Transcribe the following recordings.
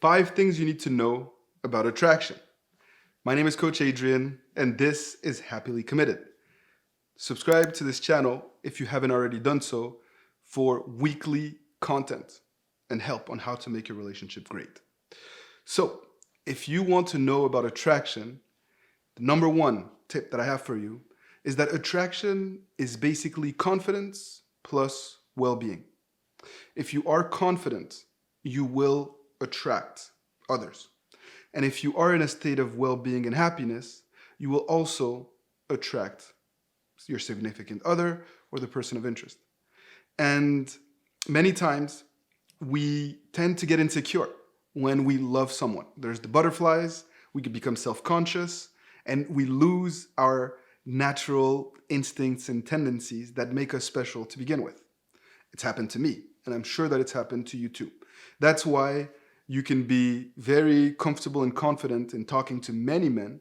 5 things you need to know about attraction. My name is Coach Adrian, and this is Happily Committed. Subscribe to this channel if you haven't already done so for weekly content and help on how to make your relationship great. So, if you want to know about attraction, the number one tip that I have for you is that attraction is basically confidence plus well-being. If you are confident, you will attract others. And if you are in a state of well-being and happiness, you will also attract your significant other or the person of interest. And many times we tend to get insecure when we love someone. There's the butterflies, we can become self-conscious, and we lose our natural instincts and tendencies that make us special to begin with. It's happened to me, and I'm sure that it's happened to you too. That's why you can be very comfortable and confident in talking to many men,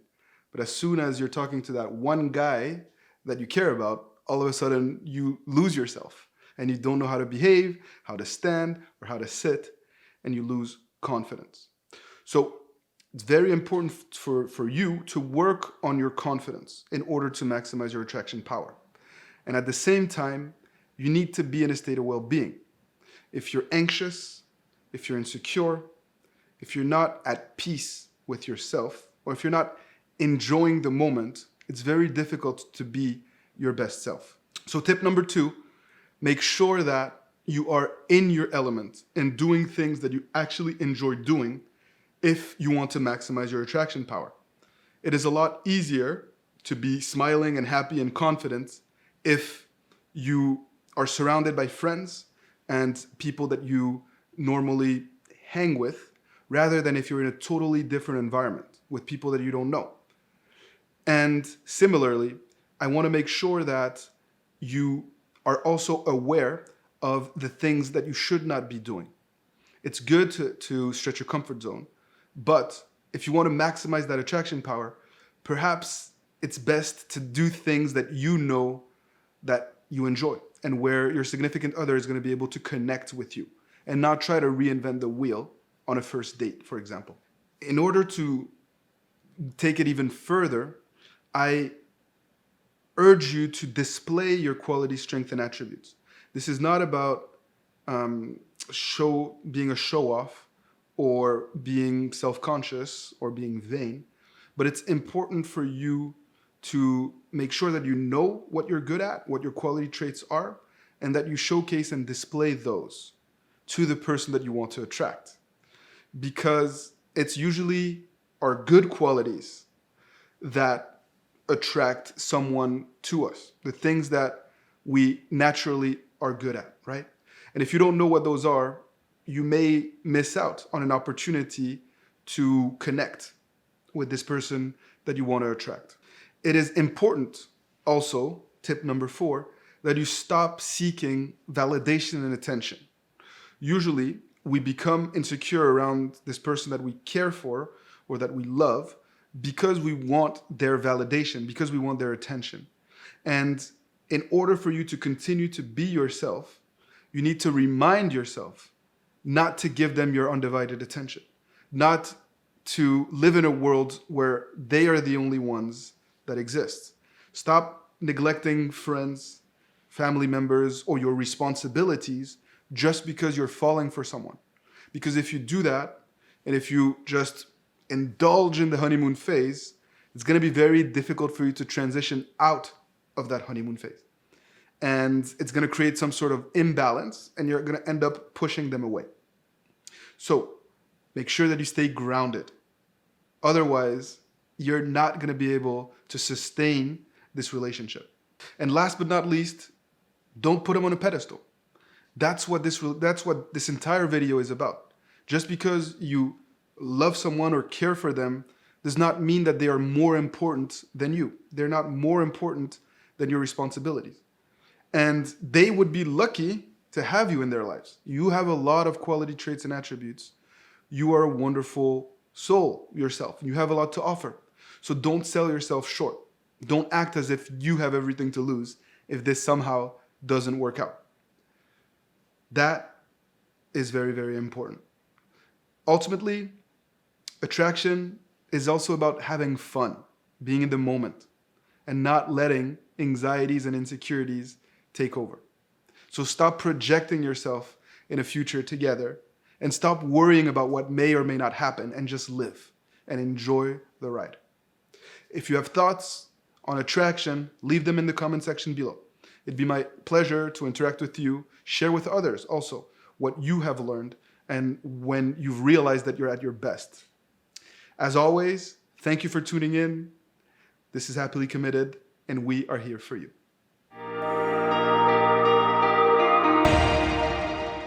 but as soon as you're talking to that one guy that you care about, all of a sudden you lose yourself and you don't know how to behave, how to stand, or how to sit, and you lose confidence. So it's very important for you to work on your confidence in order to maximize your attraction power. And at the same time, you need to be in a state of well-being. If you're anxious, if you're insecure, if you're not at peace with yourself, or if you're not enjoying the moment, it's very difficult to be your best self. So tip number 2, make sure that you are in your element and doing things that you actually enjoy doing if you want to maximize your attraction power. It is a lot easier to be smiling and happy and confident if you are surrounded by friends and people that you normally hang with, rather than if you're in a totally different environment with people that you don't know. And similarly, I want to make sure that you are also aware of the things that you should not be doing. It's good to stretch your comfort zone, but if you want to maximize that attraction power, perhaps it's best to do things that you know that you enjoy and where your significant other is going to be able to connect with you and not try to reinvent the wheel on a first date, for example. In order to take it even further, I urge you to display your quality, strength, and attributes. This is not about being a show-off or being self-conscious or being vain, but it's important for you to make sure that you know what you're good at, what your quality traits are, and that you showcase and display those to the person that you want to attract. Because it's usually our good qualities that attract someone to us, the things that we naturally are good at, right? And if you don't know what those are, you may miss out on an opportunity to connect with this person that you want to attract. It is important also, tip number 4, that you stop seeking validation and attention. Usually, we become insecure around this person that we care for or that we love because we want their validation, because we want their attention. And in order for you to continue to be yourself, you need to remind yourself not to give them your undivided attention, not to live in a world where they are the only ones that exist. Stop neglecting friends, family members, or your responsibilities just because you're falling for someone. Because if you do that, and if you just indulge in the honeymoon phase, it's going to be very difficult for you to transition out of that honeymoon phase. And it's going to create some sort of imbalance, and you're going to end up pushing them away. So make sure that you stay grounded. Otherwise, you're not going to be able to sustain this relationship. And last but not least, don't put them on a pedestal. That's what this entire video is about. Just because you love someone or care for them does not mean that they are more important than you. They're not more important than your responsibilities. And they would be lucky to have you in their lives. You have a lot of quality traits and attributes. You are a wonderful soul yourself. You have a lot to offer. So don't sell yourself short. Don't act as if you have everything to lose if this somehow doesn't work out. That is very, very important. Ultimately, attraction is also about having fun, being in the moment, and not letting anxieties and insecurities take over. So stop projecting yourself in a future together and stop worrying about what may or may not happen and just live and enjoy the ride. If you have thoughts on attraction, leave them in the comment section below. It'd be my pleasure to interact with you, share with others also what you have learned and when you've realized that you're at your best. As always, thank you for tuning in. This is Happily Committed, and we are here for you.